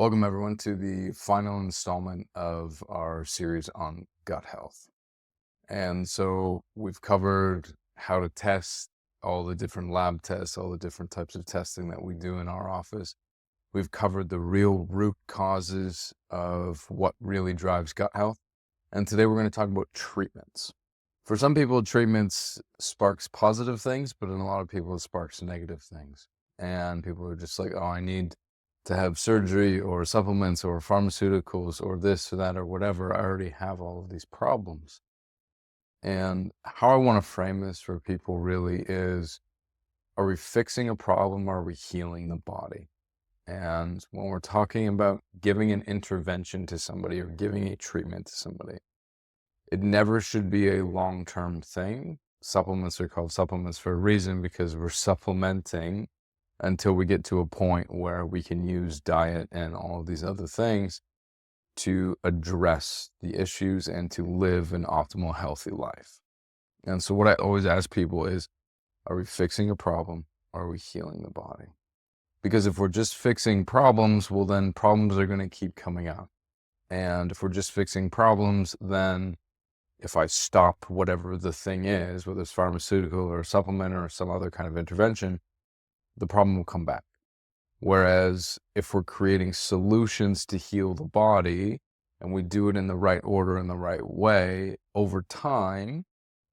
Welcome, everyone, to the final installment of our series on gut health. And so we've covered how to test all the different lab tests, all the different types of testing that we do in our office. We've covered the real root causes of what really drives gut health. And today we're going to talk about treatments. For some people, treatments sparks positive things, but in a lot of people, it sparks negative things. And people are just like, oh, I need to have surgery or supplements or pharmaceuticals or this or that or whatever. I already have all of these problems. And how I want to frame this for people really is, are we fixing a problem or are we healing the body? And when we're talking about giving an intervention to somebody or giving a treatment to somebody, it never should be a long-term thing. Supplements are called supplements for a reason, because we're supplementing until we get to a point where we can use diet and all of these other things to address the issues and to live an optimal, healthy life. And so what I always ask people is, are we fixing a problem or are we healing the body? Because if we're just fixing problems, well, then problems are going to keep coming up. And if we're just fixing problems, then if I stop whatever the thing is, whether it's pharmaceutical or a supplement or some other kind of intervention, the problem will come back. Whereas if we're creating solutions to heal the body and we do it in the right order, in the right way, over time,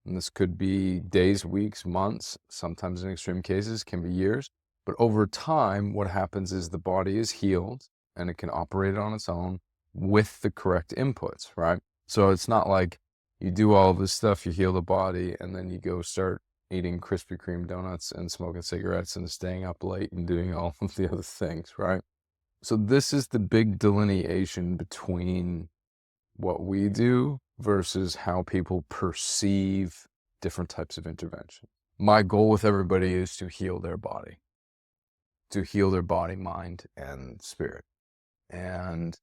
and this could be days, weeks, months, sometimes in extreme cases can be years, but over time, what happens is the body is healed and it can operate on its own with the correct inputs, right? So it's not like you do all of this stuff, you heal the body, and then you go start eating Krispy Kreme donuts and smoking cigarettes and staying up late and doing all of the other things, right? So this is the big delineation between what we do versus how people perceive different types of intervention. My goal with everybody is to heal their body, mind, and spirit. And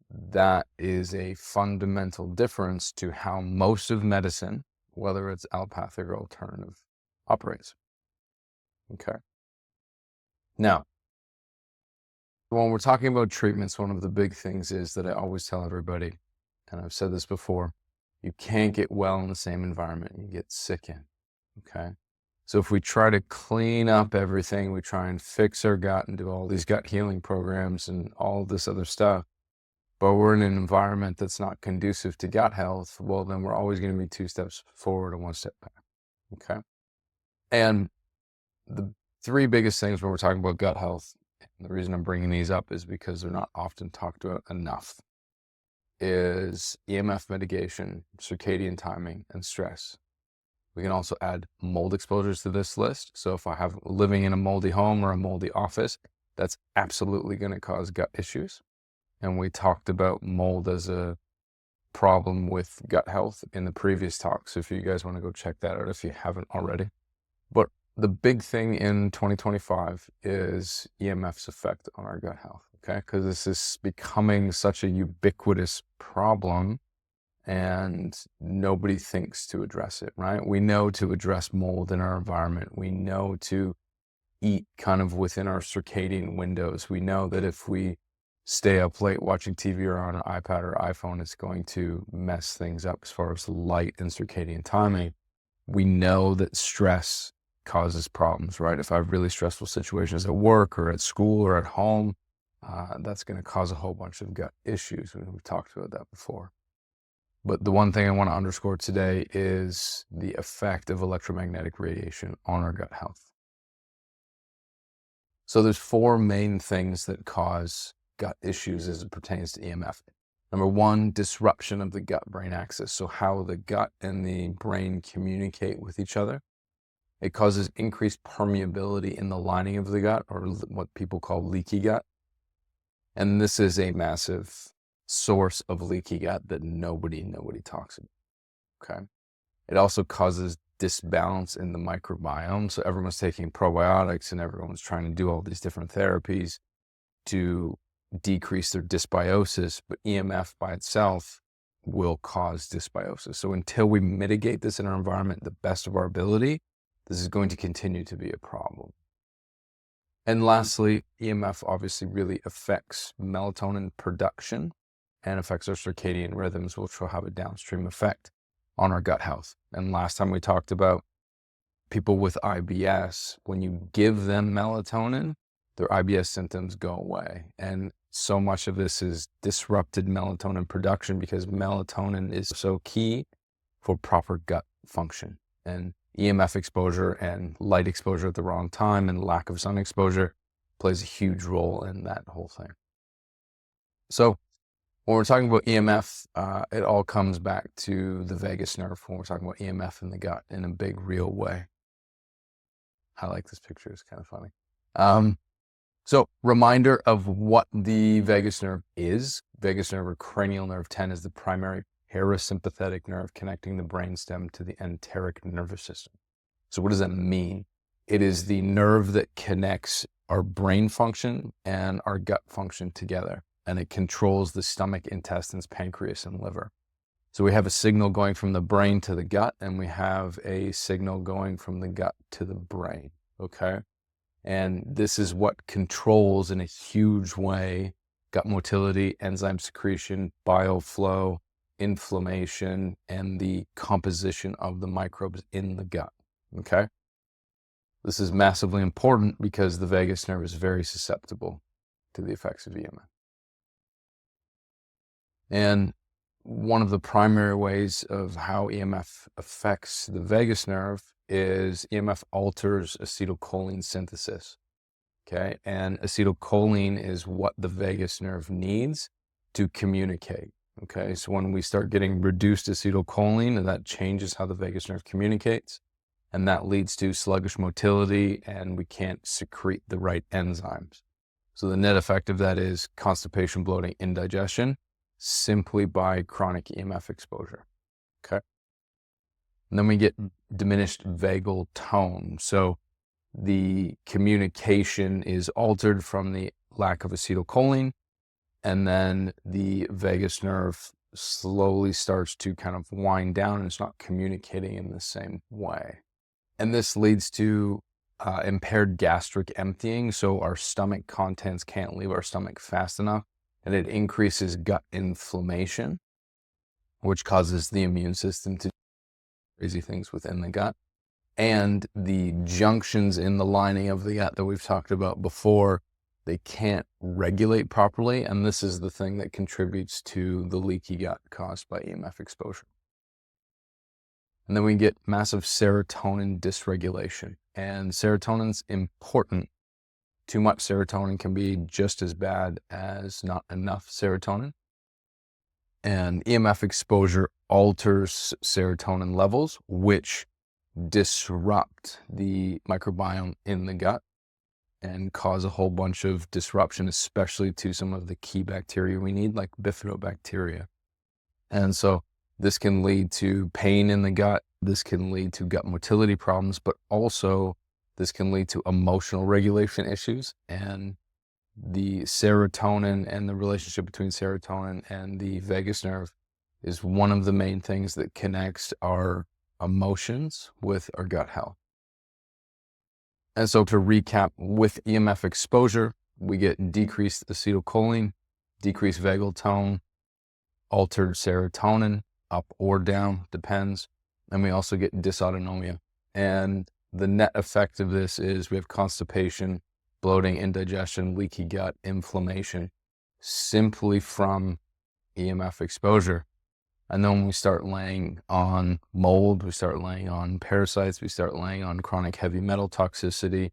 that is a fundamental difference to how most of medicine, whether it's allopathic or alternative, operates. Okay. Now, when we're talking about treatments, one of the big things is that I always tell everybody, and I've said this before, you can't get well in the same environment you get sick in. Okay. So if we try to clean up everything, we try and fix our gut and do all these gut healing programs and all this other stuff, but we're in an environment that's not conducive to gut health, well, then we're always going to be 2 steps forward and 1 step back. Okay. And the 3 biggest things when we're talking about gut health, and the reason I'm bringing these up is because they're not often talked about enough, is EMF mitigation, circadian timing, and stress. We can also add mold exposures to this list. So if I have living in a moldy home or a moldy office, that's absolutely going to cause gut issues. And we talked about mold as a problem with gut health in the previous talk. So if you guys want to go check that out if you haven't already. But the big thing in 2025 is EMF's effect on our gut health, okay? Because this is becoming such a ubiquitous problem and nobody thinks to address it, right? We know to address mold in our environment. We know to eat kind of within our circadian windows. We know that if we stay up late watching TV or on an iPad or iPhone, it's going to mess things up as far as light and circadian timing. We know that stress causes problems, right? If I have really stressful situations at work or at school or at home, that's going to cause a whole bunch of gut issues. We've talked about that before. But the one thing I want to underscore today is the effect of electromagnetic radiation on our gut health. So there's 4 main things that cause gut issues as it pertains to EMF. Number 1, disruption of the gut-brain axis. So how the gut and the brain communicate with each other. It causes increased permeability in the lining of the gut, or what people call leaky gut. And this is a massive source of leaky gut that nobody talks about. Okay. It also causes disbalance in the microbiome. So everyone's taking probiotics and everyone's trying to do all these different therapies to decrease their dysbiosis, but EMF by itself will cause dysbiosis. So until we mitigate this in our environment the best of our ability, this is going to continue to be a problem. And lastly, EMF obviously really affects melatonin production and affects our circadian rhythms, which will have a downstream effect on our gut health. And last time we talked about people with IBS, when you give them melatonin, their IBS symptoms go away. And so much of this is disrupted melatonin production because melatonin is so key for proper gut function. And EMF exposure and light exposure at the wrong time and lack of sun exposure plays a huge role in that whole thing. So when we're talking about EMF, it all comes back to the vagus nerve when we're talking about EMF in the gut in a big, real way. I like this picture. It's kind of funny. So reminder of what the vagus nerve is. Vagus nerve or cranial nerve 10 is the primary parasympathetic nerve connecting the brainstem to the enteric nervous system. So what does that mean? It is the nerve that connects our brain function and our gut function together, and it controls the stomach, intestines, pancreas, and liver. So we have a signal going from the brain to the gut, and we have a signal going from the gut to the brain, okay? And this is what controls in a huge way gut motility, enzyme secretion, bile flow, inflammation, and the composition of the microbes in the gut, okay? This is massively important because the vagus nerve is very susceptible to the effects of EMF. And one of the primary ways of how EMF affects the vagus nerve is EMF alters acetylcholine synthesis, okay? And acetylcholine is what the vagus nerve needs to communicate, okay? So when we start getting reduced acetylcholine, that changes how the vagus nerve communicates, and that leads to sluggish motility, and we can't secrete the right enzymes. So the net effect of that is constipation, bloating, indigestion, simply by chronic EMF exposure, okay? And then we get diminished vagal tone. So the communication is altered from the lack of acetylcholine, and then the vagus nerve slowly starts to kind of wind down and it's not communicating in the same way. And this leads to impaired gastric emptying. So our stomach contents can't leave our stomach fast enough, and it increases gut inflammation, which causes the immune system to do crazy things within the gut. And the junctions in the lining of the gut that we've talked about before, they can't regulate properly. And this is the thing that contributes to the leaky gut caused by EMF exposure. And then we get massive serotonin dysregulation. And serotonin's important. Too much serotonin can be just as bad as not enough serotonin. And EMF exposure alters serotonin levels, which disrupt the microbiome in the gut and cause a whole bunch of disruption, especially to some of the key bacteria we need, like bifidobacteria. And so this can lead to pain in the gut. This can lead to gut motility problems, but also this can lead to emotional regulation issues. And the serotonin and the relationship between serotonin and the vagus nerve is one of the main things that connects our emotions with our gut health. And so to recap, with EMF exposure, we get decreased acetylcholine, decreased vagal tone, altered serotonin, up or down, depends. And we also get dysautonomia. And the net effect of this is we have constipation, bloating, indigestion, leaky gut, inflammation, simply from EMF exposure. And then when we start laying on mold, we start laying on parasites, we start laying on chronic heavy metal toxicity,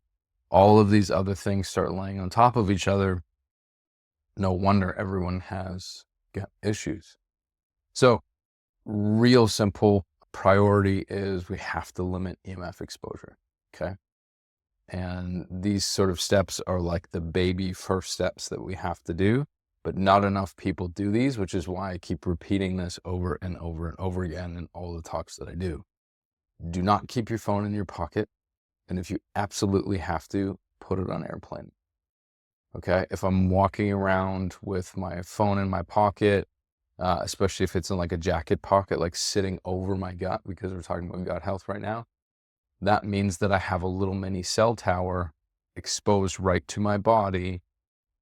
all of these other things start laying on top of each other. No wonder everyone has gut issues. So real simple priority is we have to limit EMF exposure, okay? And these sort of steps are like the baby first steps that we have to do, but not enough people do these, which is why I keep repeating this over and over and over again in all the talks that I do. Do not keep your phone in your pocket. And if you absolutely have to, put it on airplane. Okay? If I'm walking around with my phone in my pocket, especially if it's in like a jacket pocket, like sitting over my gut, because we're talking about gut health right now, that means that I have a little mini cell tower exposed right to my body,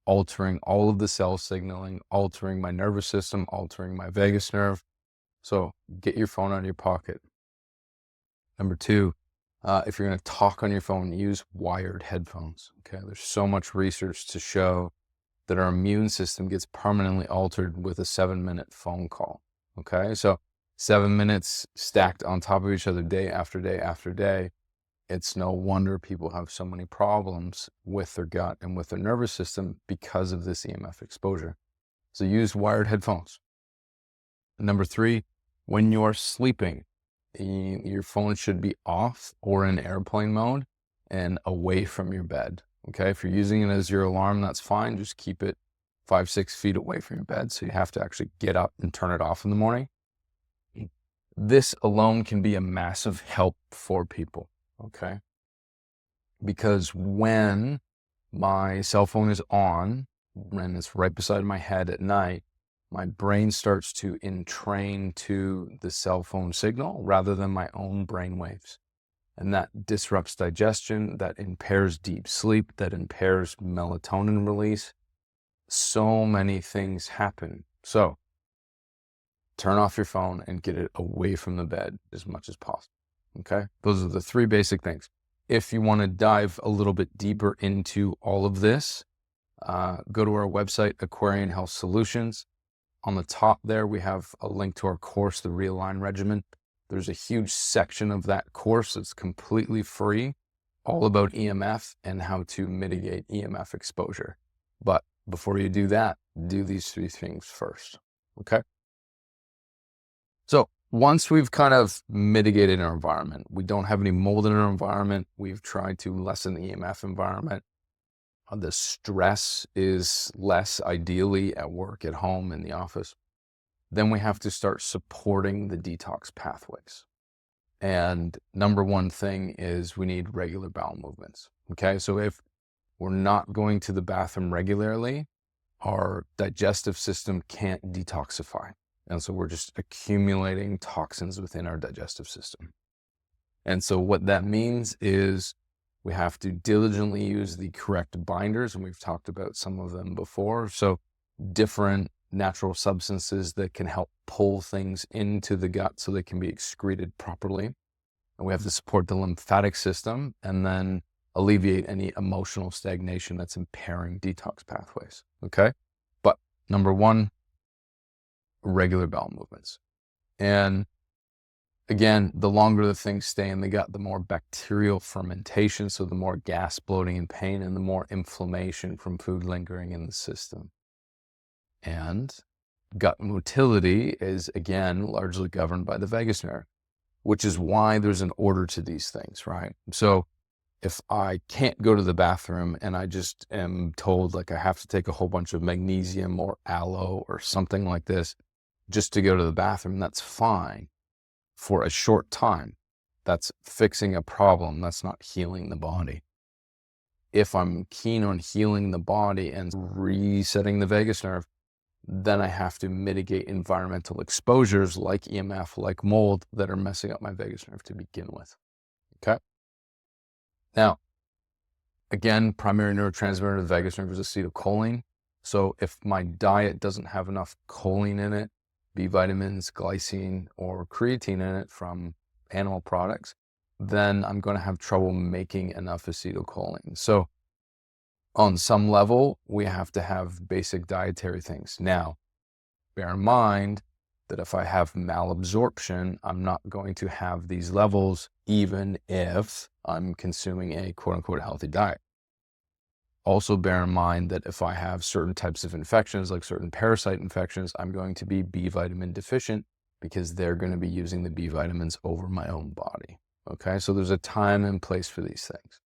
altering all of the cell signaling, altering my nervous system, altering my vagus nerve. So get your phone out of your pocket. Number two, if you're going to talk on your phone, use wired headphones. Okay, there's so much research to show that our immune system gets permanently altered with a 7-minute phone call. Okay, so 7 minutes stacked on top of each other day after day after day. It's no wonder people have so many problems with their gut and with their nervous system because of this EMF exposure. So use wired headphones. Number three, when you're sleeping, your phone should be off or in airplane mode and away from your bed. Okay, if you're using it as your alarm, that's fine. Just keep it 5-6 feet away from your bed. So you have to actually get up and turn it off in the morning. This alone can be a massive help for people. Okay, because when my cell phone is on and it's right beside my head at night, my brain starts to entrain to the cell phone signal rather than my own brain waves. And that disrupts digestion, that impairs deep sleep, that impairs melatonin release. So many things happen. So turn off your phone and get it away from the bed as much as possible. Okay, those are the three basic things. If you want to dive a little bit deeper into all of this, go to our website, Aquarian Health Solutions. On the top there, we have a link to our course, the Realign Regimen. There's a huge section of that course that's completely free, all about EMF and how to mitigate EMF exposure. But before you do that, do these three things first. Okay? So once we've kind of mitigated our environment, we don't have any mold in our environment, we've tried to lessen the EMF environment, the stress is less ideally at work, at home, in the office, then we have to start supporting the detox pathways. And number one thing is we need regular bowel movements. Okay, so if we're not going to the bathroom regularly, our digestive system can't detoxify. And so we're just accumulating toxins within our digestive system. And so what that means is we have to diligently use the correct binders, and we've talked about some of them before. So different natural substances that can help pull things into the gut so they can be excreted properly. And we have to support the lymphatic system and then alleviate any emotional stagnation that's impairing detox pathways. Okay? But number one, regular bowel movements. And again, the longer the things stay in the gut, the more bacterial fermentation, so the more gas, bloating, and pain, and the more inflammation from food lingering in the system. And gut motility is, again, largely governed by the vagus nerve, which is why there's an order to these things, right? So if I can't go to the bathroom and I just am told like I have to take a whole bunch of magnesium or aloe or something like this just to go to the bathroom, that's fine for a short time. That's fixing a problem. That's not healing the body. If I'm keen on healing the body and resetting the vagus nerve, then I have to mitigate environmental exposures like EMF, like mold, that are messing up my vagus nerve to begin with. Okay? Now, again, primary neurotransmitter of the vagus nerve is acetylcholine. So if my diet doesn't have enough choline in it, B vitamins, glycine, or creatine in it from animal products, then I'm going to have trouble making enough acetylcholine. So on some level, we have to have basic dietary things. Now, bear in mind that if I have malabsorption, I'm not going to have these levels even if I'm consuming a quote-unquote healthy diet. Also bear in mind that if I have certain types of infections, like certain parasite infections, I'm going to be B vitamin deficient because they're going to be using the B vitamins over my own body. Okay, so there's a time and place for these things.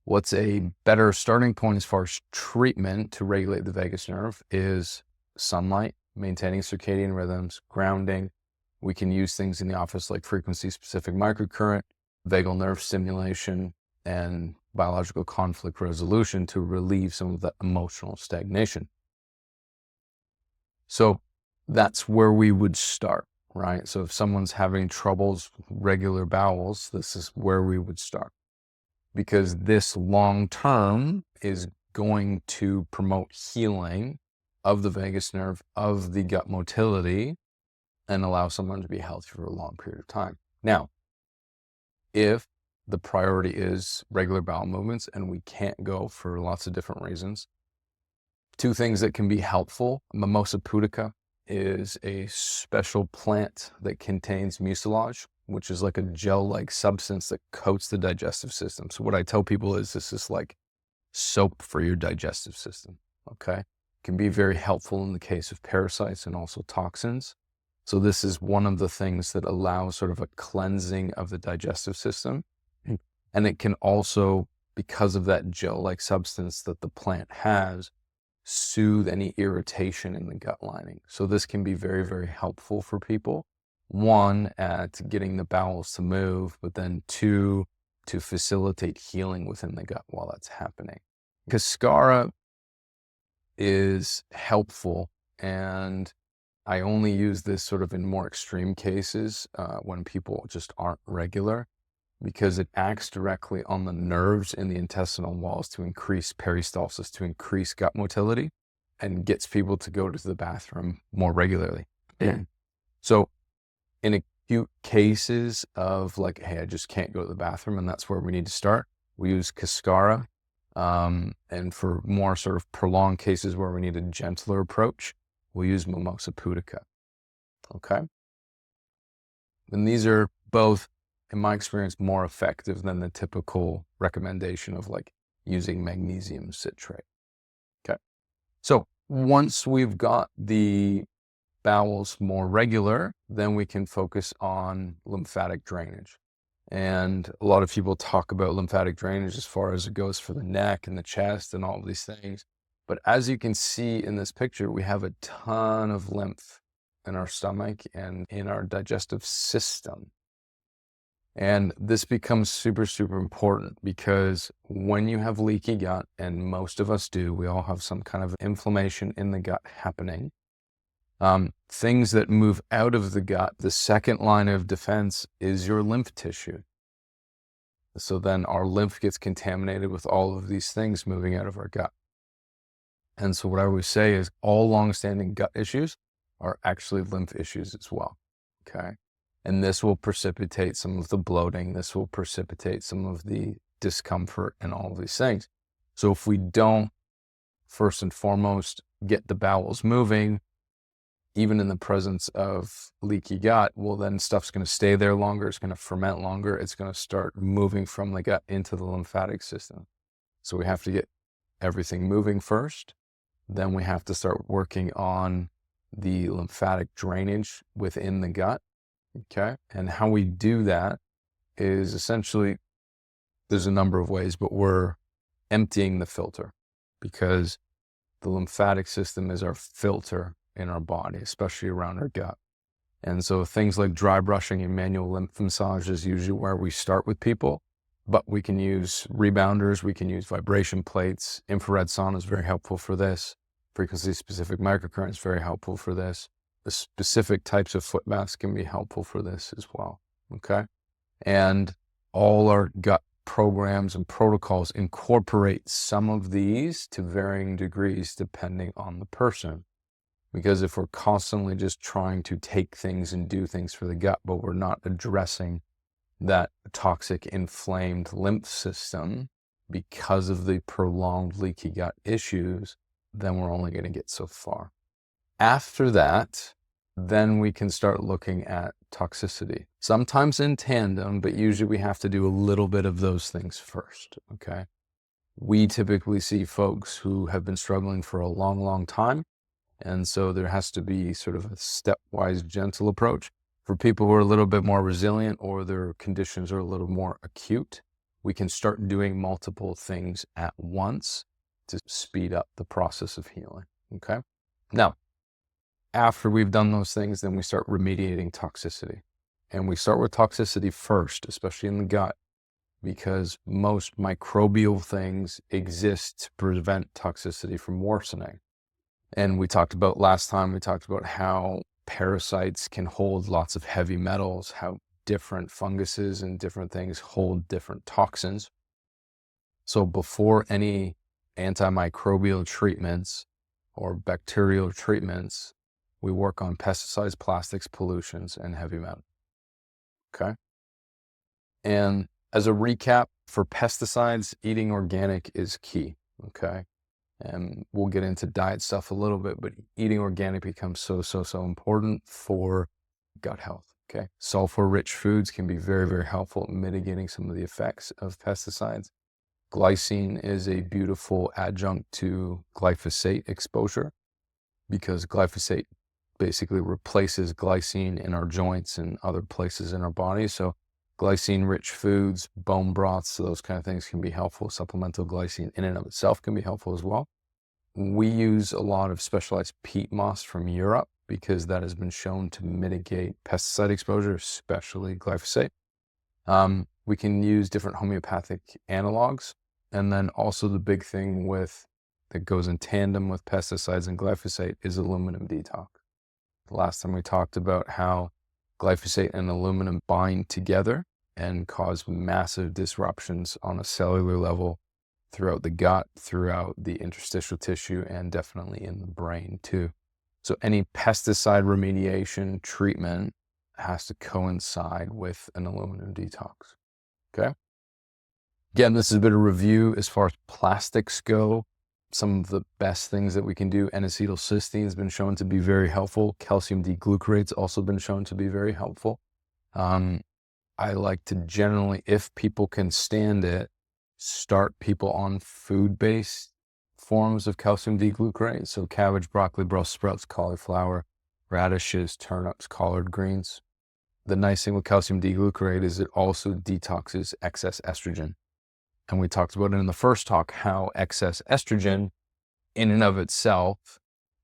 What's a better starting point as far as treatment to regulate the vagus nerve is sunlight, maintaining circadian rhythms, grounding. We can use things in the office like frequency-specific microcurrent, vagal nerve stimulation, and biological conflict resolution to relieve some of the emotional stagnation. So that's where we would start, right? So if someone's having troubles with regular bowels, this is where we would start. because this long term is going to promote healing of the vagus nerve, of the gut motility, and allow someone to be healthy for a long period of time. Now, if the priority is regular bowel movements and we can't go for lots of different reasons, two things that can be helpful. Mimosa pudica is a special plant that contains mucilage, which is like a gel-like substance that coats the digestive system. So what I tell people is this is like soap for your digestive system, okay? It can be very helpful in the case of parasites and also toxins. So this is one of the things that allows sort of a cleansing of the digestive system. And it can also, because of that gel-like substance that the plant has, soothe any irritation in the gut lining. So this can be very, very helpful for people. One, at getting the bowels to move, but then two, to facilitate healing within the gut while that's happening. Cascara is helpful, and I only use this sort of in more extreme cases when people just aren't regular, because it acts directly on the nerves in the intestinal walls to increase peristalsis, to increase gut motility, and gets people to go to the bathroom more regularly. So in acute cases of like, hey, I just can't go to the bathroom, and that's where we need to start, we use Cascara. And for more sort of prolonged cases where we need a gentler approach, we'll use Mimosa pudica. Okay? And these are both, in my experience, more effective than the typical recommendation of like using magnesium citrate. Okay. So once we've got the bowels more regular, then we can focus on lymphatic drainage. And a lot of people talk about lymphatic drainage as far as it goes for the neck and the chest and all of these things. But as you can see in this picture, we have a ton of lymph in our stomach and in our digestive system. And this becomes super, super important because when you have leaky gut, and most of us do, we all have some kind of inflammation in the gut happening. Things that move out of the gut, the second line of defense is your lymph tissue. So then our lymph gets contaminated with all of these things moving out of our gut. And so what I always say is all longstanding gut issues are actually lymph issues as well, okay? And this will precipitate some of the bloating. This will precipitate some of the discomfort and all of these things. So if we don't, first and foremost, get the bowels moving, even in the presence of leaky gut, well, then stuff's going to stay there longer. It's going to ferment longer. It's going to start moving from the gut into the lymphatic system. So we have to get everything moving first. Then we have to start working on the lymphatic drainage within the gut. Okay. And how we do that is essentially, there's a number of ways, but we're emptying the filter, because the lymphatic system is our filter in our body, especially around our gut. And so things like dry brushing and manual lymph massage is usually where we start with people, but we can use rebounders, we can use vibration plates. Infrared sauna is very helpful for this. Frequency specific microcurrent is very helpful for this. The specific types of foot baths can be helpful for this as well, okay? And all our gut programs and protocols incorporate some of these to varying degrees depending on the person. Because if we're constantly just trying to take things and do things for the gut, but we're not addressing that toxic, inflamed lymph system because of the prolonged leaky gut issues, then we're only going to get so far. After that, then we can start looking at toxicity, sometimes in tandem, but usually we have to do a little bit of those things first, okay? We typically see folks who have been struggling for a long, long time, and so there has to be sort of a stepwise, gentle approach. For people who are a little bit more resilient or their conditions are a little more acute, we can start doing multiple things at once to speed up the process of healing, okay? Now, after we've done those things, then we start remediating toxicity. And we start with toxicity first, especially in the gut, because most microbial things exist to prevent toxicity from worsening. And we talked about last time, we talked about how parasites can hold lots of heavy metals, how different funguses and different things hold different toxins. So before any antimicrobial treatments or bacterial treatments, we work on pesticides, plastics, pollutions, and heavy metal. Okay. And as a recap, for pesticides, eating organic is key. Okay. And we'll get into diet stuff a little bit, but eating organic becomes so important for gut health. Okay. Sulfur-rich foods can be very, very helpful in mitigating some of the effects of pesticides. Glycine is a beautiful adjunct to glyphosate exposure because glyphosate basically replaces glycine in our joints and other places in our body. So glycine-rich foods, bone broths, those kind of things can be helpful. Supplemental glycine in and of itself can be helpful as well. We use a lot of specialized peat moss from Europe because that has been shown to mitigate pesticide exposure, especially glyphosate. We can use different homeopathic analogs. And then also the big thing that goes in tandem with pesticides and glyphosate is aluminum detox. The last time we talked about how glyphosate and aluminum bind together and cause massive disruptions on a cellular level throughout the gut, throughout the interstitial tissue, and definitely in the brain too. So any pesticide remediation treatment has to coincide with an aluminum detox. Okay. Again, this is a bit of review as far as plastics go. Some of the best things that we can do, N-acetylcysteine has been shown to be very helpful. Calcium D-glucarate's also been shown to be very helpful. I like to generally, if people can stand it, start people on food-based forms of calcium D-glucarate. So cabbage, broccoli, Brussels sprouts, cauliflower, radishes, turnips, collard greens. The nice thing with calcium D-glucarate is it also detoxes excess estrogen. And we talked about it in the first talk, how excess estrogen in and of itself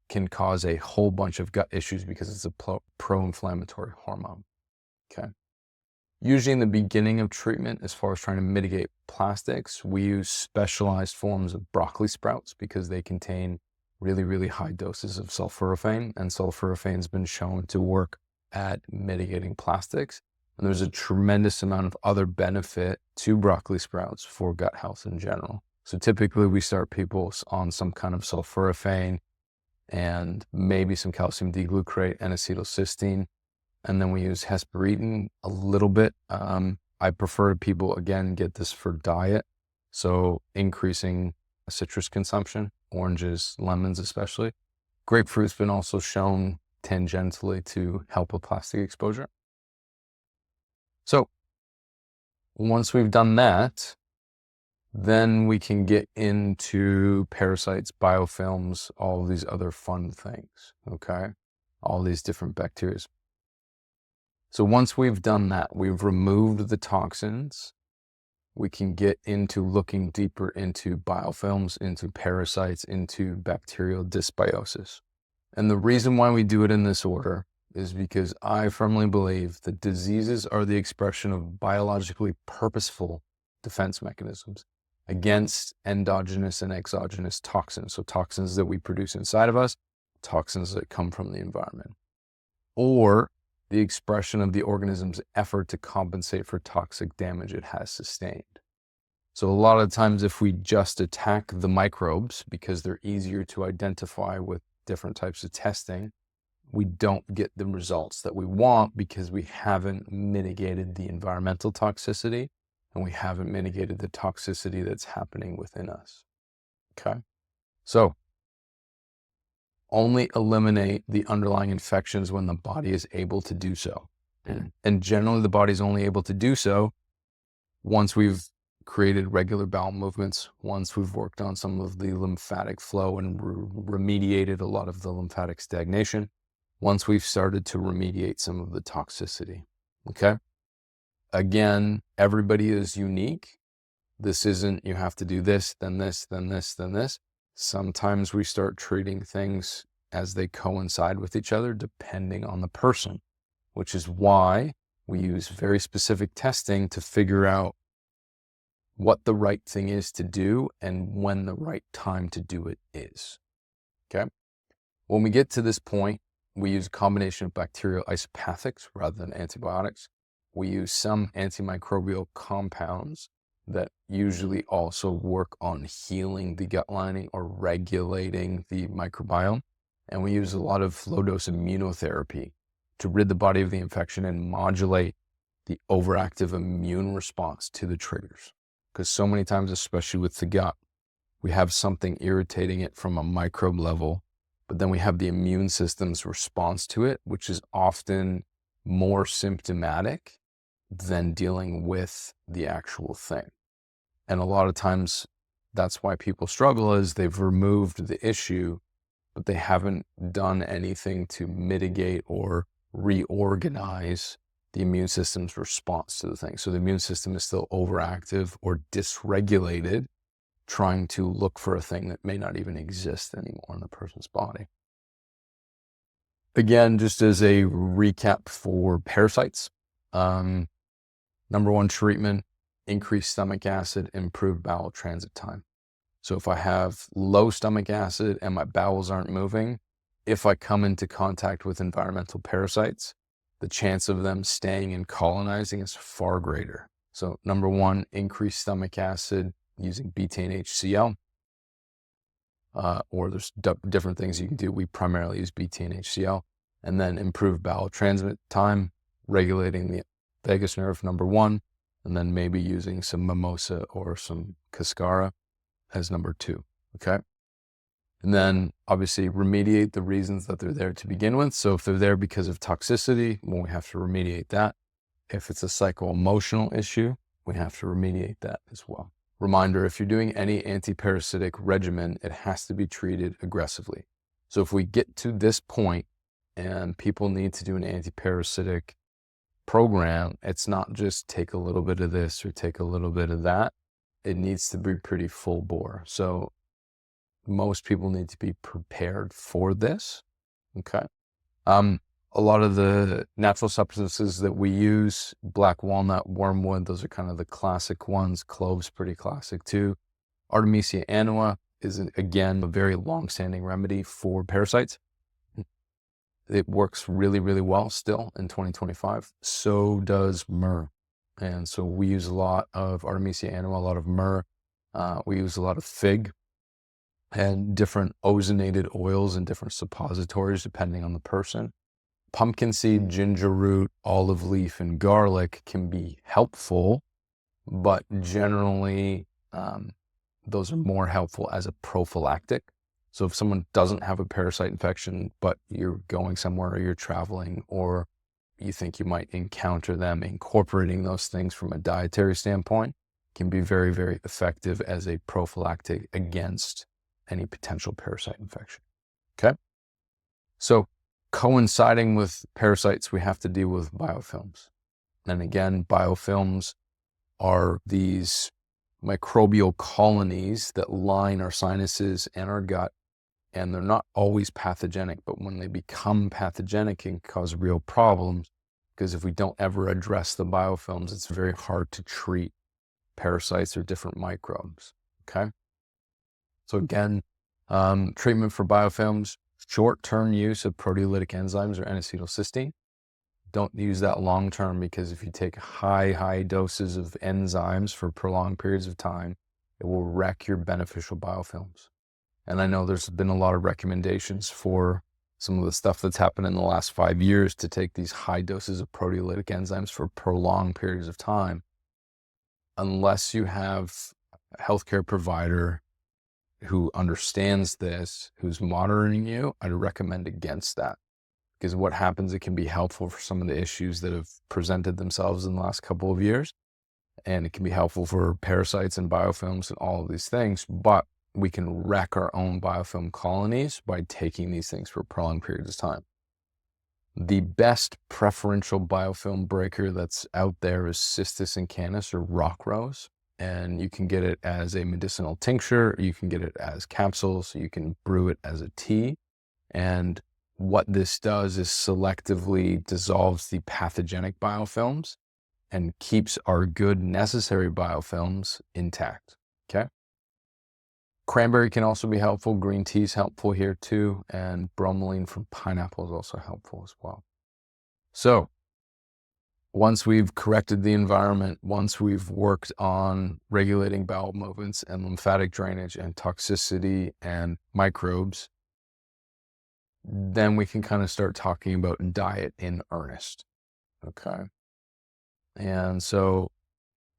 can cause a whole bunch of gut issues because it's a pro-inflammatory hormone. Okay. Usually in the beginning of treatment, as far as trying to mitigate plastics, we use specialized forms of broccoli sprouts because they contain really, really high doses of sulforaphane, and sulforaphane has been shown to work at mitigating plastics. And there's a tremendous amount of other benefit to broccoli sprouts for gut health in general. So typically we start people on some kind of sulforaphane and maybe some calcium D-glucarate and acetylcysteine. And then we use hesperidin a little bit. I prefer people, again, get this for diet. So increasing citrus consumption, oranges, lemons especially. Grapefruit's been also shown tangentially to help with plastic exposure. So once we've done that, then we can get into parasites, biofilms, all of these other fun things, okay? All these different bacteria. So once we've done that, we've removed the toxins, we can get into looking deeper into biofilms, into parasites, into bacterial dysbiosis. And the reason why we do it in this order is because I firmly believe that diseases are the expression of biologically purposeful defense mechanisms against endogenous and exogenous toxins. So toxins that we produce inside of us, toxins that come from the environment, or the expression of the organism's effort to compensate for toxic damage it has sustained. So a lot of times if we just attack the microbes because they're easier to identify with different types of testing, we don't get the results that we want because we haven't mitigated the environmental toxicity and we haven't mitigated the toxicity that's happening within us. Okay. So only eliminate the underlying infections when the body is able to do so. And generally the body's only able to do so once we've created regular bowel movements, once we've worked on some of the lymphatic flow and remediated a lot of the lymphatic stagnation, once we've started to remediate some of the toxicity, okay? Again, everybody is unique. This isn't, you have to do this, then this, then this, then this. Sometimes we start treating things as they coincide with each other, depending on the person, which is why we use very specific testing to figure out what the right thing is to do and when the right time to do it is, okay? When we get to this point, we use a combination of bacterial isopathics rather than antibiotics. We use some antimicrobial compounds that usually also work on healing the gut lining or regulating the microbiome. And we use a lot of low-dose immunotherapy to rid the body of the infection and modulate the overactive immune response to the triggers. Because so many times, especially with the gut, we have something irritating it from a microbe level, but then we have the immune system's response to it, which is often more symptomatic than dealing with the actual thing. And a lot of times that's why people struggle, is they've removed the issue, but they haven't done anything to mitigate or reorganize the immune system's response to the thing. So the immune system is still overactive or dysregulated, trying to look for a thing that may not even exist anymore in the person's body. Again, just as a recap for parasites, number one treatment, increased stomach acid, improved bowel transit time. So if I have low stomach acid and my bowels aren't moving, if I come into contact with environmental parasites, the chance of them staying and colonizing is far greater. So number one, increased stomach acid using betaine HCl, or there's different things you can do. We primarily use betaine HCl, and then improved bowel transit time, regulating the vagus nerve, number one, and then maybe using some mimosa or some cascara as number two, okay? And then obviously remediate the reasons that they're there to begin with. So if they're there because of toxicity, well, we have to remediate that. If it's a psychoemotional issue, we have to remediate that as well. Reminder, if you're doing any antiparasitic regimen, it has to be treated aggressively. So if we get to this point and people need to do an antiparasitic program, it's not just take a little bit of this or take a little bit of that. It needs to be pretty full bore. So most people need to be prepared for this, okay? A lot of the natural substances that we use, black walnut, wormwood, those are kind of the classic ones. Cloves, pretty classic too. Artemisia annua is, again, a very long-standing remedy for parasites. It works really, really well still in 2025. So does myrrh. And so we use a lot of Artemisia annua, a lot of myrrh. We use a lot of fig and different ozonated oils and different suppositories depending on the person. Pumpkin seed, ginger root, olive leaf, and garlic can be helpful, but generally those are more helpful as a prophylactic. So if someone doesn't have a parasite infection, but you're going somewhere or you're traveling, or you think you might encounter them, incorporating those things from a dietary standpoint can be very, very effective as a prophylactic against any potential parasite infection, okay? So coinciding with parasites, we have to deal with biofilms. And again, biofilms are these microbial colonies that line our sinuses and our gut, and they're not always pathogenic, but when they become pathogenic, it can cause real problems, because if we don't ever address the biofilms, it's very hard to treat parasites or different microbes, okay? So again, treatment for biofilms, short-term use of proteolytic enzymes or N-acetylcysteine. Don't use that long-term, because if you take high doses of enzymes for prolonged periods of time, it will wreck your beneficial biofilms. And I know there's been a lot of recommendations for some of the stuff that's happened in the last 5 years to take these high doses of proteolytic enzymes for prolonged periods of time. Unless you have a healthcare provider who understands this, who's monitoring you, I'd recommend against that. Because what happens, it can be helpful for some of the issues that have presented themselves in the last couple of years. And it can be helpful for parasites and biofilms and all of these things, but we can wreck our own biofilm colonies by taking these things for prolonged periods of time. The best preferential biofilm breaker that's out there is Cistus incanus, or rock rose. And you can get it as a medicinal tincture, you can get it as capsules, you can brew it as a tea. And what this does is selectively dissolves the pathogenic biofilms and keeps our good necessary biofilms intact, okay? Cranberry can also be helpful. Green tea is helpful here too. And bromelain from pineapple is also helpful as well. So Once we've corrected the environment, once we've worked on regulating bowel movements and lymphatic drainage and toxicity and microbes, then we can kind of start talking about diet in earnest. Okay. And so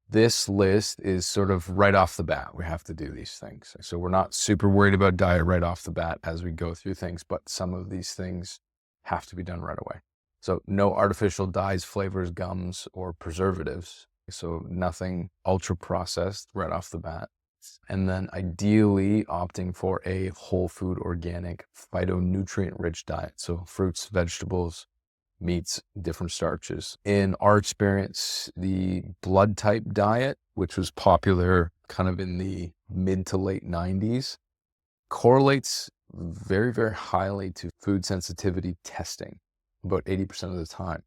this list is sort of right off the bat. We have to do these things. So we're not super worried about diet right off the bat as we go through things, but some of these things have to be done right away. So no artificial dyes, flavors, gums, or preservatives. So nothing ultra processed right off the bat. And then ideally opting for a whole food, organic, phytonutrient rich diet. So fruits, vegetables, meats, different starches. In our experience, the blood type diet, which was popular kind of in the mid to late 90s, correlates very, very highly to food sensitivity testing, about 80% of the time.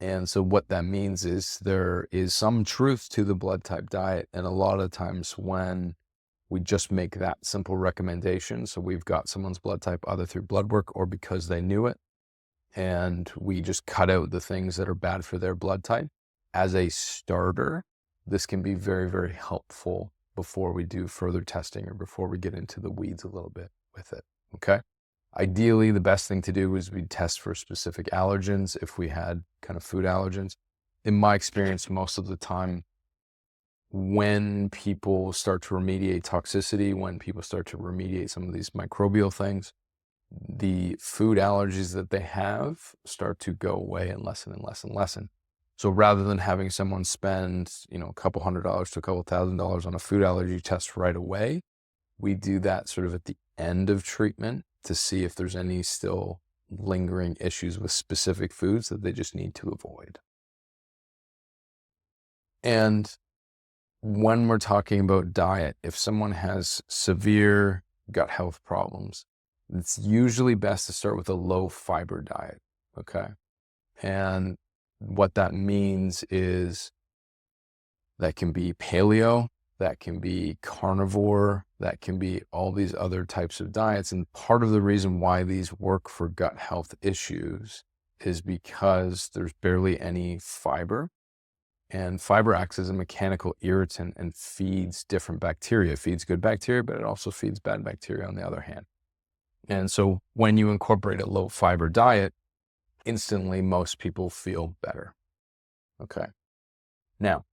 And so what that means is there is some truth to the blood type diet. And a lot of times when we just make that simple recommendation, so we've got someone's blood type either through blood work or because they knew it, and we just cut out the things that are bad for their blood type. As a starter, this can be very, very helpful before we do further testing or before we get into the weeds a little bit with it, okay? Ideally, the best thing to do is we test for specific allergens if we had kind of food allergens. In my experience, most of the time, when people start to remediate toxicity, when people start to remediate some of these microbial things, the food allergies that they have start to go away and lessen and lessen and lessen. So rather than having someone spend, a couple $100 to a couple $1,000 on a food allergy test right away, we do that sort of at the end of treatment to see if there's any still lingering issues with specific foods that they just need to avoid. And when we're talking about diet, if someone has severe gut health problems, it's usually best to start with a low fiber diet, okay? And what that means is that can be paleo, that can be carnivore, that can be all these other types of diets. And part of the reason why these work for gut health issues is because there's barely any fiber. And fiber acts as a mechanical irritant and feeds different bacteria. It feeds good bacteria, but it also feeds bad bacteria on the other hand. And so when you incorporate a low fiber diet, instantly most people feel better. Okay. Now,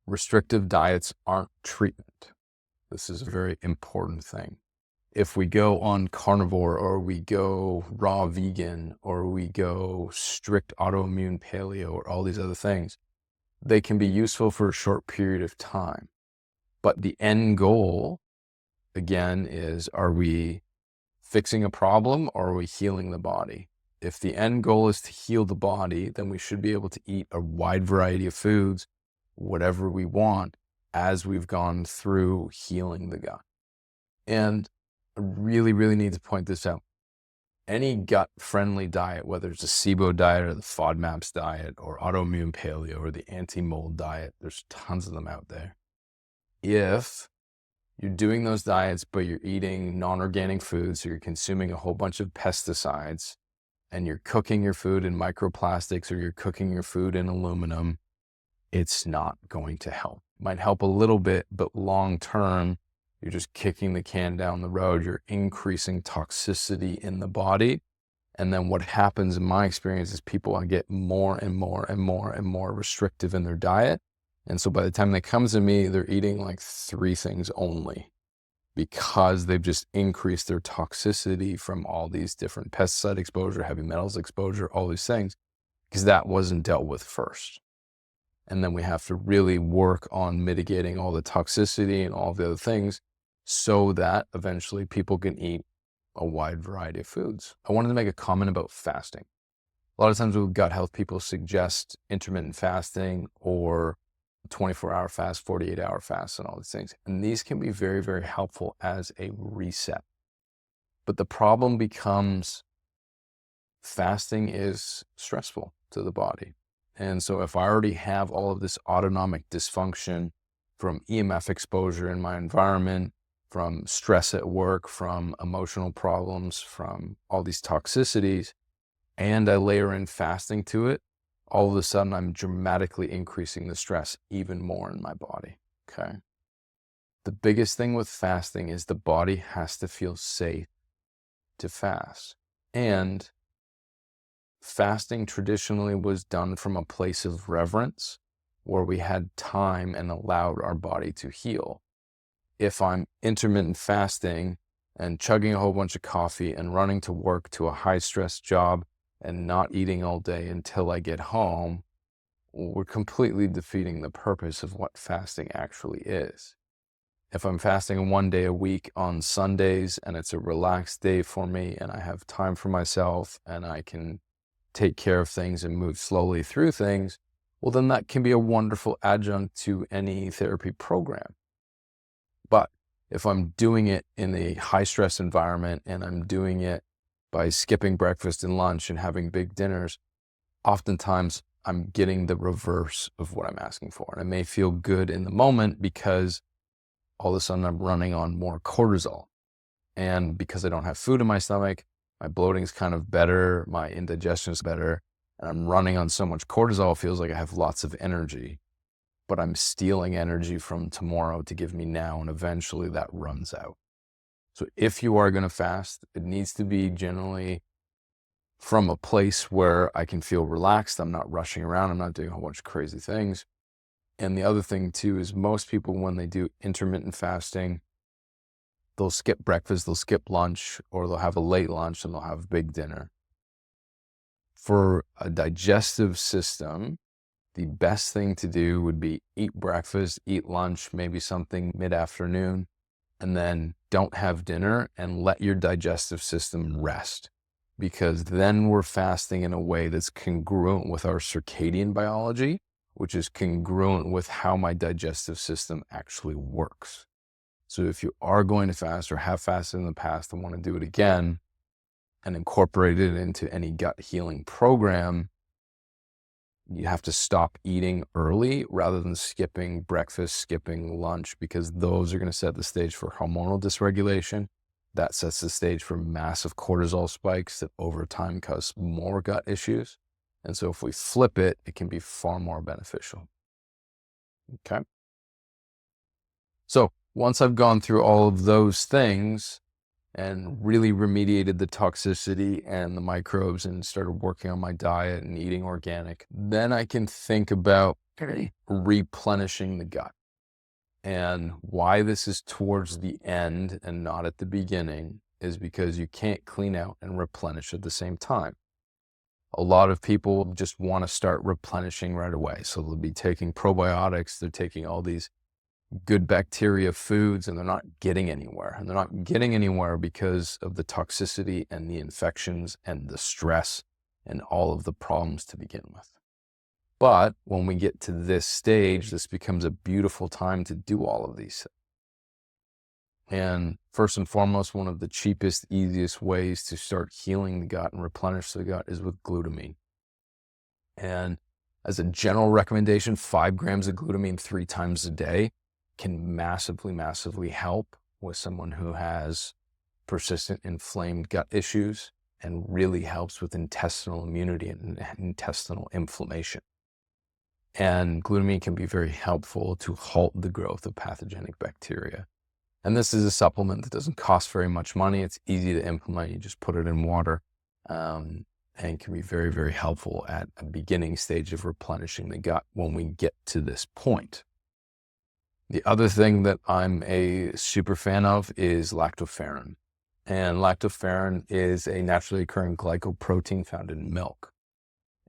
restrictive diets aren't treatment. This is a very important thing. If we go on carnivore or we go raw vegan or we go strict autoimmune paleo or all these other things, they can be useful for a short period of time. But the end goal, again, is, are we fixing a problem or are we healing the body? If the end goal is to heal the body, then we should be able to eat a wide variety of foods, whatever we want, as we've gone through healing the gut. And I really, really need to point this out. Any gut-friendly diet, whether it's a SIBO diet or the FODMAPs diet or autoimmune paleo or the anti-mold diet, there's tons of them out there. If you're doing those diets, but you're eating non-organic foods, so you're consuming a whole bunch of pesticides, and you're cooking your food in microplastics or you're cooking your food in aluminum, it's not going to help. It might help a little bit, but long-term, you're just kicking the can down the road. You're increasing toxicity in the body. And then what happens in my experience is people get more and more and more and more restrictive in their diet. And so by the time they come to me, they're eating like 3 things only because they've just increased their toxicity from all these different pesticide exposure, heavy metals exposure, all these things, because that wasn't dealt with first. And then we have to really work on mitigating all the toxicity and all the other things so that eventually people can eat a wide variety of foods. I wanted to make a comment about fasting. A lot of times with gut health, people suggest intermittent fasting or 24-hour fast, 48-hour fast, and all these things. And these can be very, very helpful as a reset. But the problem becomes fasting is stressful to the body. And so if I already have all of this autonomic dysfunction from EMF exposure in my environment, from stress at work, from emotional problems, from all these toxicities, and I layer in fasting to it, all of a sudden I'm dramatically increasing the stress even more in my body, okay? The biggest thing with fasting is the body has to feel safe to fast. And fasting traditionally was done from a place of reverence where we had time and allowed our body to heal. If I'm intermittent fasting and chugging a whole bunch of coffee and running to work to a high stress job and not eating all day until I get home, we're completely defeating the purpose of what fasting actually is. If I'm fasting 1 day a week on Sundays and it's a relaxed day for me and I have time for myself and I can take care of things and move slowly through things, well, then that can be a wonderful adjunct to any therapy program. But if I'm doing it in a high stress environment and I'm doing it by skipping breakfast and lunch and having big dinners, oftentimes I'm getting the reverse of what I'm asking for. And it may feel good in the moment because all of a sudden I'm running on more cortisol. And because I don't have food in my stomach, my bloating is kind of better, my indigestion is better, and I'm running on so much cortisol, it feels like I have lots of energy, but I'm stealing energy from tomorrow to give me now, and eventually that runs out. So if you are going to fast, it needs to be generally from a place where I can feel relaxed, I'm not rushing around, I'm not doing a whole bunch of crazy things. And the other thing too is most people, when they do intermittent fasting, they'll skip breakfast, they'll skip lunch, or they'll have a late lunch and they'll have a big dinner. For a digestive system, the best thing to do would be eat breakfast, eat lunch, maybe something mid-afternoon, and then don't have dinner and let your digestive system rest. Because then we're fasting in a way that's congruent with our circadian biology, which is congruent with how my digestive system actually works. So if you are going to fast or have fasted in the past and want to do it again and incorporate it into any gut healing program, you have to stop eating early rather than skipping breakfast, skipping lunch, because those are going to set the stage for hormonal dysregulation. That sets the stage for massive cortisol spikes that over time cause more gut issues. And so if we flip it, it can be far more beneficial. Okay. So once I've gone through all of those things and really remediated the toxicity and the microbes and started working on my diet and eating organic, then I can think about replenishing the gut. And why this is towards the end and not at the beginning is because you can't clean out and replenish at the same time. A lot of people just want to start replenishing right away. So they'll be taking probiotics, they're taking all these good bacteria foods, and they're not getting anywhere. And they're not getting anywhere because of the toxicity and the infections and the stress and all of the problems to begin with. But when we get to this stage, this becomes a beautiful time to do all of these things. And first and foremost, one of the cheapest, easiest ways to start healing the gut and replenish the gut is with glutamine. And as a general recommendation, 5 grams of glutamine 3 times a day can massively, massively help with someone who has persistent inflamed gut issues, and really helps with intestinal immunity and intestinal inflammation. And glutamine can be very helpful to halt the growth of pathogenic bacteria. And this is a supplement that doesn't cost very much money. It's easy to implement. You just put it in water, and can be very, very helpful at a beginning stage of replenishing the gut when we get to this point. The other thing that I'm a super fan of is lactoferrin. And lactoferrin is a naturally occurring glycoprotein found in milk.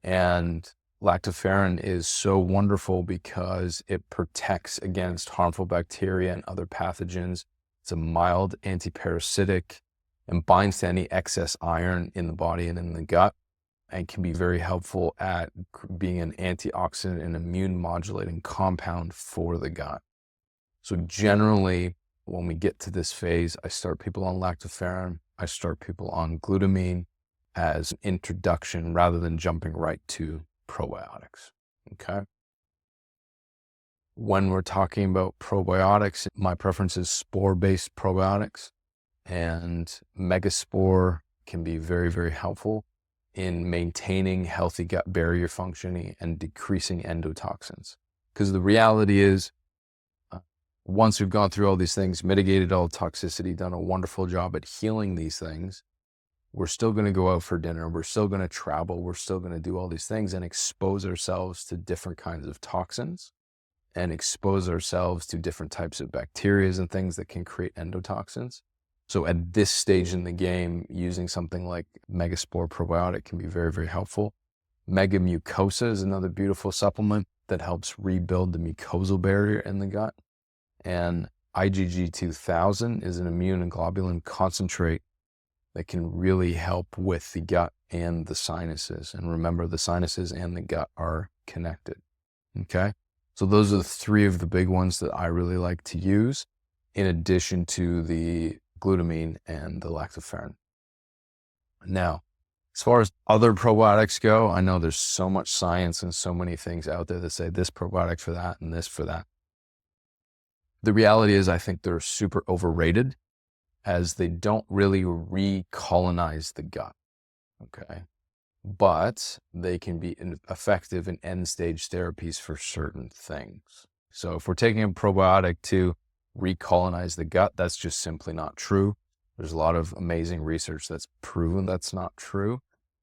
And lactoferrin is so wonderful because it protects against harmful bacteria and other pathogens. It's a mild antiparasitic and binds to any excess iron in the body and in the gut, and can be very helpful at being an antioxidant and immune modulating compound for the gut. So generally, when we get to this phase, I start people on lactoferrin, I start people on glutamine as an introduction rather than jumping right to probiotics, okay? When we're talking about probiotics, my preference is spore-based probiotics, and megaspore can be very, very helpful. in maintaining healthy gut barrier functioning and decreasing endotoxins. Because the reality is, once we've gone through all these things, mitigated all toxicity, done a wonderful job at healing these things, we're still going to go out for dinner. We're still going to travel. We're still going to do all these things and expose ourselves to different kinds of toxins and expose ourselves to different types of bacteria and things that can create endotoxins. So at this stage in the game, using something like Megaspore Probiotic can be very, very helpful. Mega Mucosa is another beautiful supplement that helps rebuild the mucosal barrier in the gut. And IgG 2000 is an immune and globulin concentrate that can really help with the gut and the sinuses. And remember, the sinuses and the gut are connected. Okay? So those are the three of the big ones that I really like to use, in addition to the glutamine and the lactoferrin. Now, as far as other probiotics go, I know there's so much science and so many things out there that say this probiotic for that and this for that. The reality is, I think they're super overrated, as they don't really recolonize the gut, okay? But they can be effective in end-stage therapies for certain things. So if we're taking a probiotic to recolonize the gut, that's just simply not true. There's a lot of amazing research that's proven that's not true,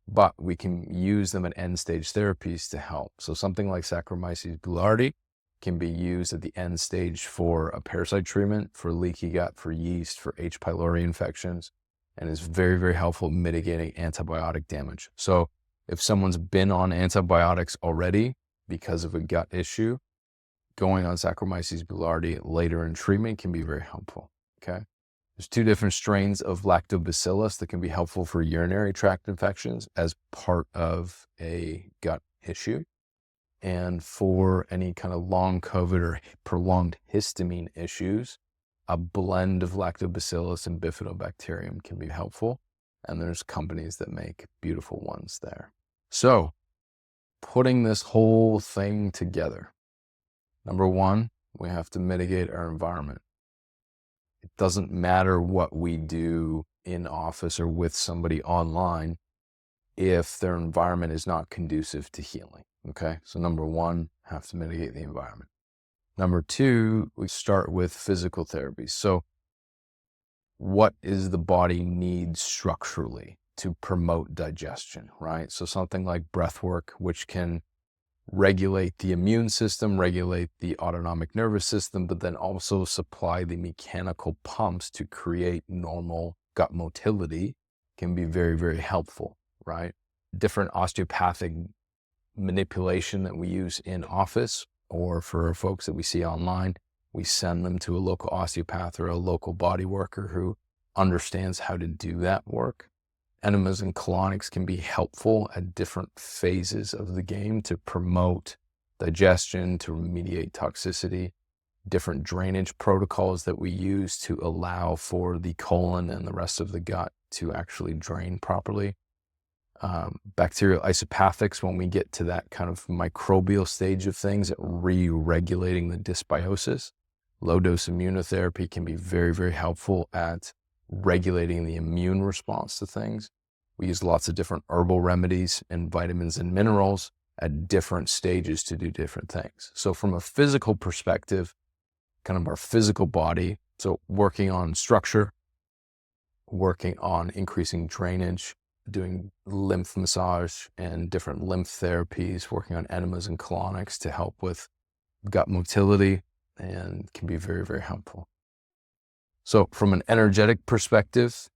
but we can use them in end-stage therapies to help. So something like Saccharomyces boulardii can be used at the end stage for a parasite treatment, for leaky gut, for yeast, for H. pylori infections, and is very, very helpful in mitigating antibiotic damage. So if someone's been on antibiotics already because of a gut issue, going on Saccharomyces boulardii later in treatment can be very helpful, okay? There's two different strains of lactobacillus that can be helpful for urinary tract infections as part of a gut issue. And for any kind of long COVID or prolonged histamine issues, a blend of lactobacillus and bifidobacterium can be helpful. And there's companies that make beautiful ones there. So putting this whole thing together, number one, we have to mitigate our environment. It doesn't matter what we do in office or with somebody online if their environment is not conducive to healing. Okay, so number one, have to mitigate the environment. Number two, we start with physical therapies. So what is the body need structurally to promote digestion, right? So something like breath work, which can regulate the immune system, regulate the autonomic nervous system, but then also supply the mechanical pumps to create normal gut motility, can be very, very helpful, right? Different osteopathic manipulation that we use in office, or for folks that we see online, we send them to a local osteopath or a local body worker who understands how to do that work. Enemas and colonics can be helpful at different phases of the game to promote digestion, to remediate toxicity, different drainage protocols that we use to allow for the colon and the rest of the gut to actually drain properly. Bacterial isopathics, when we get to that kind of microbial stage of things, re-regulating the dysbiosis. Low-dose immunotherapy can be very, very helpful at regulating the immune response to things. We use lots of different herbal remedies and vitamins and minerals at different stages to do different things. So from a physical perspective, kind of our physical body, so working on structure, working on increasing drainage, doing lymph massage and different lymph therapies, working on enemas and colonics to help with gut motility, and can be very, very helpful. So from an energetic perspective,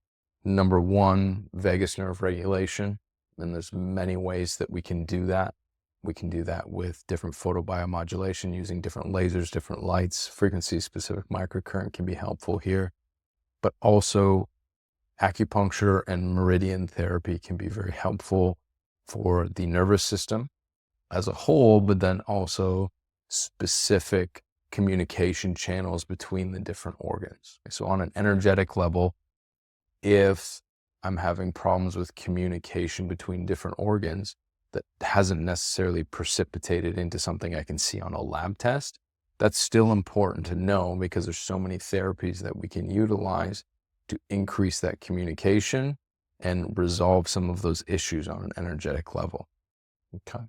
number one, vagus nerve regulation. And there's many ways that we can do that. We can do that with different photobiomodulation, using different lasers, different lights. Frequency-specific microcurrent can be helpful here. But also acupuncture and meridian therapy can be very helpful for the nervous system as a whole, but then also specific communication channels between the different organs. So on an energetic level, if I'm having problems with communication between different organs that hasn't necessarily precipitated into something I can see on a lab test, that's still important to know, because there's so many therapies that we can utilize to increase that communication and resolve some of those issues on an energetic level. Okay.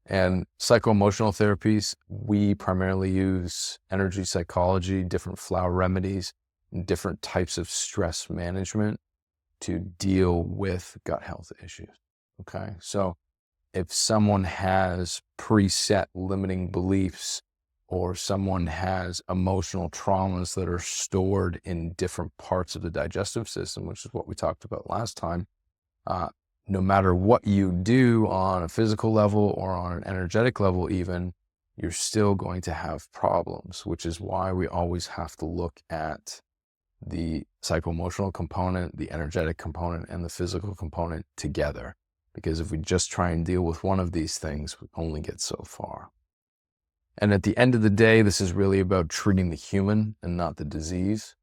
And psychoemotional therapies, we primarily use energy psychology, different flower remedies, and different types of stress management to deal with gut health issues. Okay. So if someone has preset limiting beliefs, or someone has emotional traumas that are stored in different parts of the digestive system, which is what we talked about last time, no matter what you do on a physical level or on an energetic level even, you're still going to have problems, which is why we always have to look at the psychoemotional component, the energetic component, and the physical component together. Because if we just try and deal with one of these things, we only get so far. And at the end of the day, this is really about treating the human and not the disease.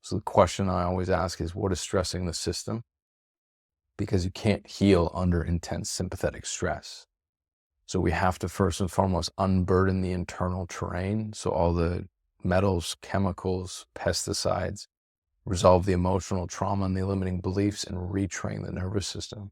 So the question I always ask is, what is stressing the system? Because you can't heal under intense sympathetic stress. So we have to first and foremost unburden the internal terrain. So all the metals, chemicals, pesticides, resolve the emotional trauma and the limiting beliefs, and retrain the nervous system.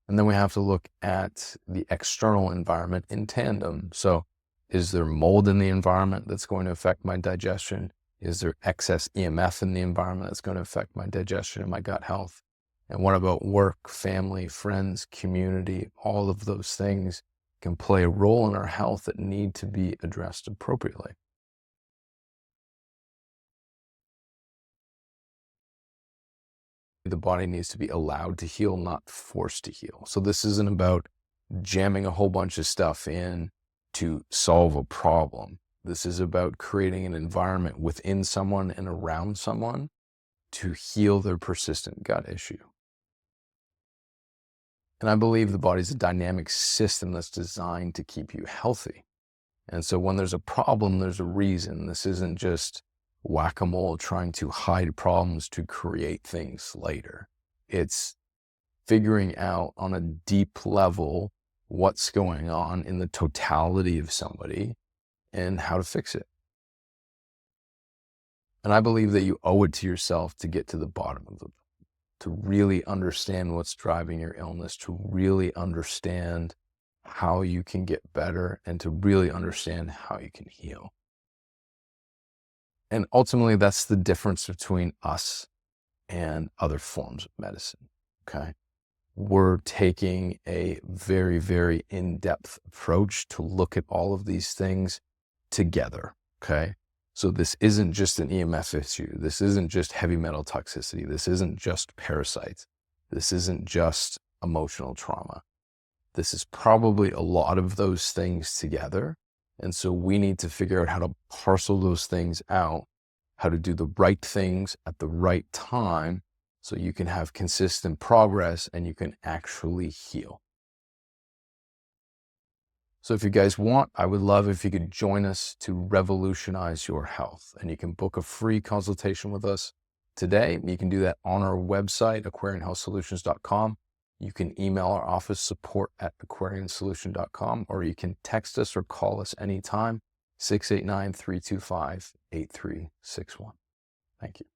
And then we have to look at the external environment in tandem. So is there mold in the environment that's going to affect my digestion? Is there excess EMF in the environment that's going to affect my digestion and my gut health? And what about work, family, friends, community? All of those things can play a role in our health that need to be addressed appropriately. The body needs to be allowed to heal, not forced to heal. So this isn't about jamming a whole bunch of stuff in to solve a problem. This is about creating an environment within someone and around someone to heal their persistent gut issue. And I believe the body's a dynamic system that's designed to keep you healthy. And so when there's a problem, there's a reason. This isn't just whack-a-mole trying to hide problems to create things later. It's figuring out on a deep level what's going on in the totality of somebody and how to fix it. And I believe that you owe it to yourself to get to the bottom of it, to really understand what's driving your illness, to really understand how you can get better, and to really understand how you can heal. And ultimately, that's the difference between us and other forms of medicine, okay? We're taking a very, very in-depth approach to look at all of these things together, okay? So this isn't just an EMF issue. This isn't just heavy metal toxicity. This isn't just parasites. This isn't just emotional trauma. This is probably a lot of those things together. And so we need to figure out how to parcel those things out, how to do the right things at the right time, so you can have consistent progress and you can actually heal. So if you guys want, I would love if you could join us to revolutionize your health. And you can book a free consultation with us today. You can do that on our website, aquarianhealthsolutions.com. You can email our office, support@aquariansolution.com, or you can text us or call us anytime, 689-325-8361. Thank you.